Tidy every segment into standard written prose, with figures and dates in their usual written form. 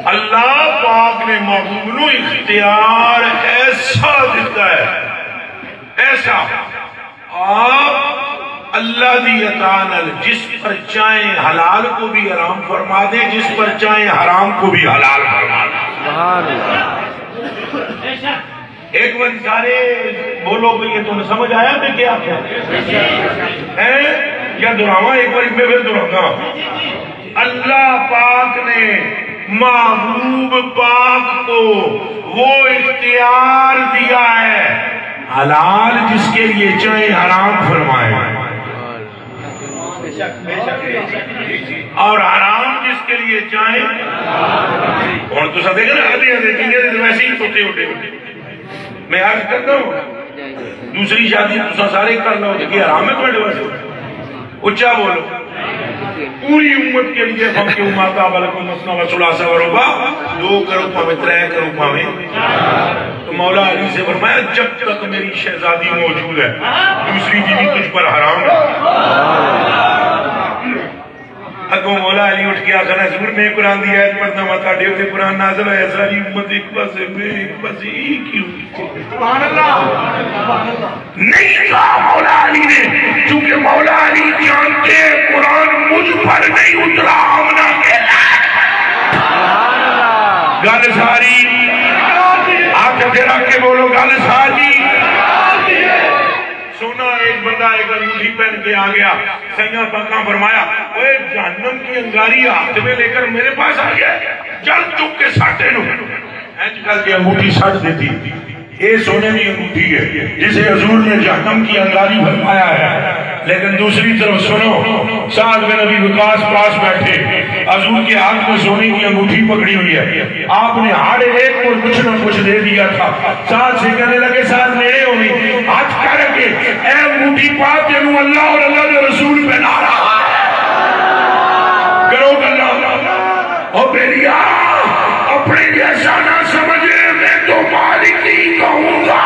اللہ پاک نے محبوب نو اختیار ایسا دیتا ہے، ایسا آپ اللہ دی عطا نال جس پر چاہیں حلال کو بھی حرام فرما دیں، جس پر چاہیں حرام کو بھی حلال فرما دیں۔ ایک بار سارے بولو بھئی یہ تمہیں سمجھ آیا میں کیا ہے یا دراما؟ ایک بار میں پھر دراما۔ اللہ پاک نے محبوب پاک کو وہ اختیار دیا ہے، حلال جس کے لیے چاہے حرام فرمائے اور حرام جس کے لیے چاہے، اور تو سب دیکھیں نا آدھے دیکھیں گے ویسے ہی سوتے اٹھے میں عرض کرتا ہوں دوسری شادی تو سارے کر لو کہ حرام ہے تمہیں ویسے اچھا بولو پوری امت کے لیے ہم کے اماتا بلکم مسنا و سلاسہ و ربا 2 کرو پاویں 3 کرو پاویں، تو مولا علی سے فرمایا جب تک میری شہزادی موجود ہے دوسری بیوی تجھ پر حرام ہے۔ اگوں مولا علی اٹھ کے آخر حضور میں قرآن دی آیت پڑھنا ماتا ڈیو تے قرآن نازل ہے ساری امت ایک پاسے میں ایک پاسے ایک ہی ہوئی۔ سبحان اللہ نہیں کہا مولا علی نے، چونکہ مولا علی جانتے قرآن مجھ پر نہیں اترا آمنا کہنا گل ساری آنکھ دھرا کے بولو گل ساری۔ سونا ایک بندہ ایک انگوٹھی پہن کے آ گیا، سیاں پاکاں فرمایا اے جہنم کی انگاری ہاتھ میں لے کر میرے پاس آ گیا، جل چک کے ساٹے نو اینج کر کے انگوٹھی سٹ دیتی۔ یہ سونے کی انگوٹھی ہے جسے حضور نے جہنم کی انگاری فرمایا ہے، لیکن دوسری طرف سنو سعد بن ابی وقاص پاس بیٹھے، حضور کے ہاتھ میں سونے کی انگوٹھی پکڑی ہوئی ہے، آپ نے ہر ایک کو کچھ نہ کچھ دے دیا تھا۔ سعد سے کہنے لگے سعد میرے ہوئی ہاتھ کر کے اے انگوٹھی پا تینوں اللہ اور اللہ کے رسول پہنا رہا ہے، کرو گلا اور بیلیا اپنے جیسا نہ سمجھے، میں تو مالک ہی کہوں گا۔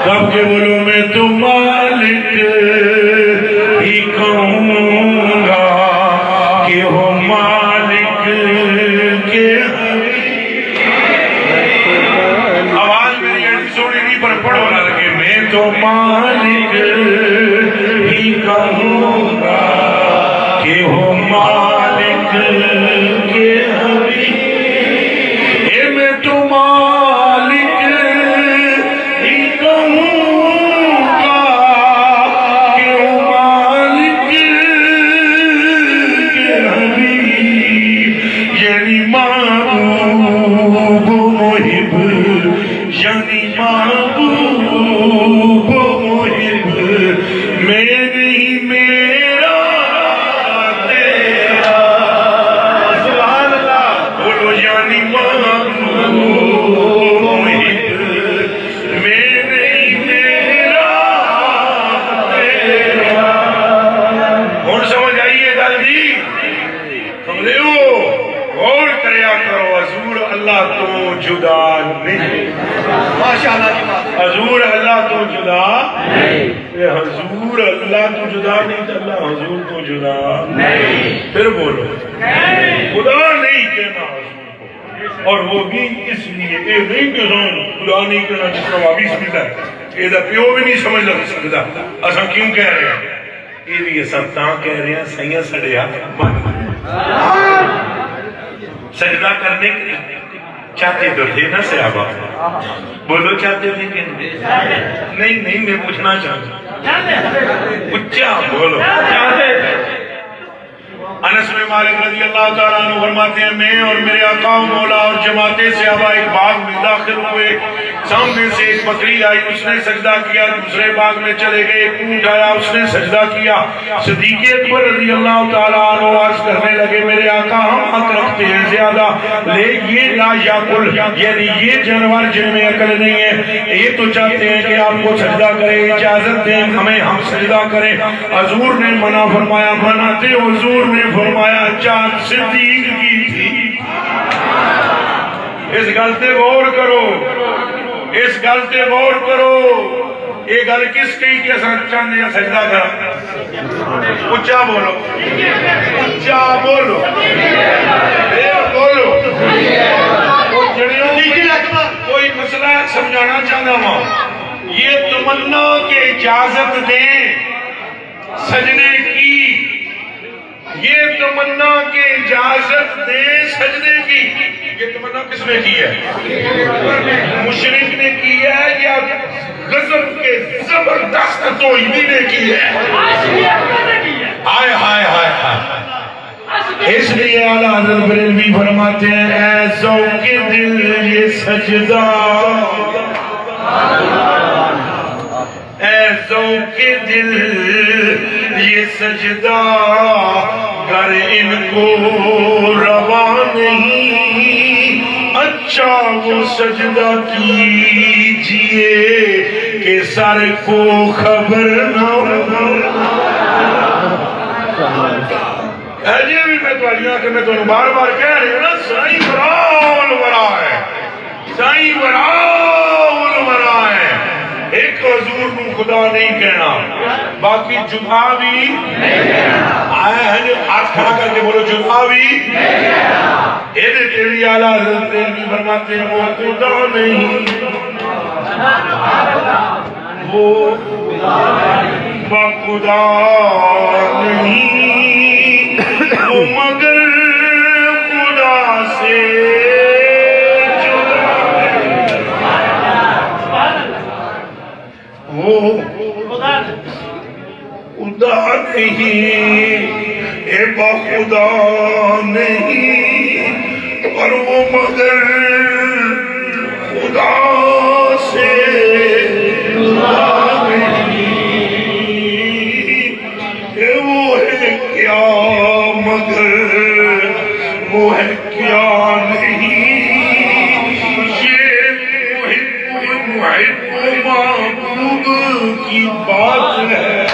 کب کے بولو میں تو مالک ہی کہوں گا کہ ہو مالک کے آواز میری ایسی سوڑی نہیں پر پڑھو نہ لگے، میں تو مالک ہی کہوں گا کہ ہو مالک کے حبیب، اے میں تو مالک ہی کہوں گا کہ ہو مالک کے حبیب، یعنی محبوب محب، یعنی محبوب محب، میں نہیں میرا تیرا، سبحان اللہ بولو یعنی محبوب محب، میں نہیں میرا تیرا۔ اور سمجھ آئیے گل جی، سمجھے ہو غور کریا کرو، حضور اللہ تو جدا نہیں، حضور اللہ تو جدا نہیں، حضور اللہ تو جدا نہیں، اللہ حضور تو جدا نہیں، پھر بولو خدا نہیں کہنا حضور کو، اور وہ بھی اس لیے اے نہیں کہنا خدا نہیں کہنا جس کا وابی سمجھتا ہے، اے دا پیو بھی نہیں سمجھ لگ سکتا، اسا کیوں کہہ رہے ہیں؟ یہ لیے سب تاں کہہ رہے ہیں سیاں سڑیا سجدہ کرنے چاہتے تو تھے نا صحابہ، بولو چاہتے تھے کہ نہیں میں پوچھنا چاہتا اچھا بولو چاہتے تھے۔ انس بن مالک رضی اللہ تعالیٰ عنہ فرماتے ہیں میں اور میرے آقا و مولا اور جماعت صحابہ ایک باغ میں داخل ہوئے، سامنے سے ایک بکری آئی، اس نے سجدہ کیا، دوسرے باغ میں چلے گئے، ایک اونٹ آیا، اس نے سجدہ کیا۔ صدیق اکبر رضی اللہ تعالیٰ عنہ عرض کرنے لگے میرے آقا ہم حق رکھتے ہیں زیادہ، لے یہ لا یاکل، یعنی یہ جانور جن میں عقل نہیں ہے، یہ تو چاہتے ہیں کہ آپ کو سجدہ کریں، اجازت دیں ہمیں ہم سجدہ کریں۔ حضور نے منع فرمایا، منع تھے حضور نے فرمایا چاند صدیق کی تھی۔ اس گلتے غور کرو، اس گلتے غور کرو، یہ گل کس کہیں کہ اساں چاندے ہیں سجدہ کرا؟ اچھا بولو، اچھا بولو، ہوں یہ تمنا کے اجازت دیں سجنے کی، یہ تمنا کے اجازت دیں سجنے کی. یہ تمنا کس نے کی ہے؟ مشرک نے کی ہے یا غضب کے زبردست توحیدی نے کی ہے؟ ہائے ہائے ہائے ہائے. اس لیے اعلیٰ حضرت بریلوی فرماتے ہیں اے ذوق دل یہ سجدہ، اے ذوق دل یہ سجدہ گر ان کو روا نہیں، اچھا وہ سجدہ کیجئے کہ سر کو خبر نہ ہو. ایجے بھی میں تو آجیاں کہ میں تو بار بار کہہ رہی ہوں نا، سائیں براول برا ہے، سائیں براول برا ہے. ایک حضور کو خدا نہیں کہنا، باقی جدا بھی آئے ہیں جو ہاتھ کھڑا کر کے بولو جدا بھی. یہ دیتے بھی اعلیٰ حضرت بھی فرماتے ہیں وہ خدا نہیں، وہ خدا نہیں، وہ مگر خدا سے جدا وہ خدا نہیں، اے خدا نہیں، اور وہ مگر خدا سے جدا وہ ہے کیا مگر وہ ہے کیا نہیں. یہ محب محبوب کی بات ہے.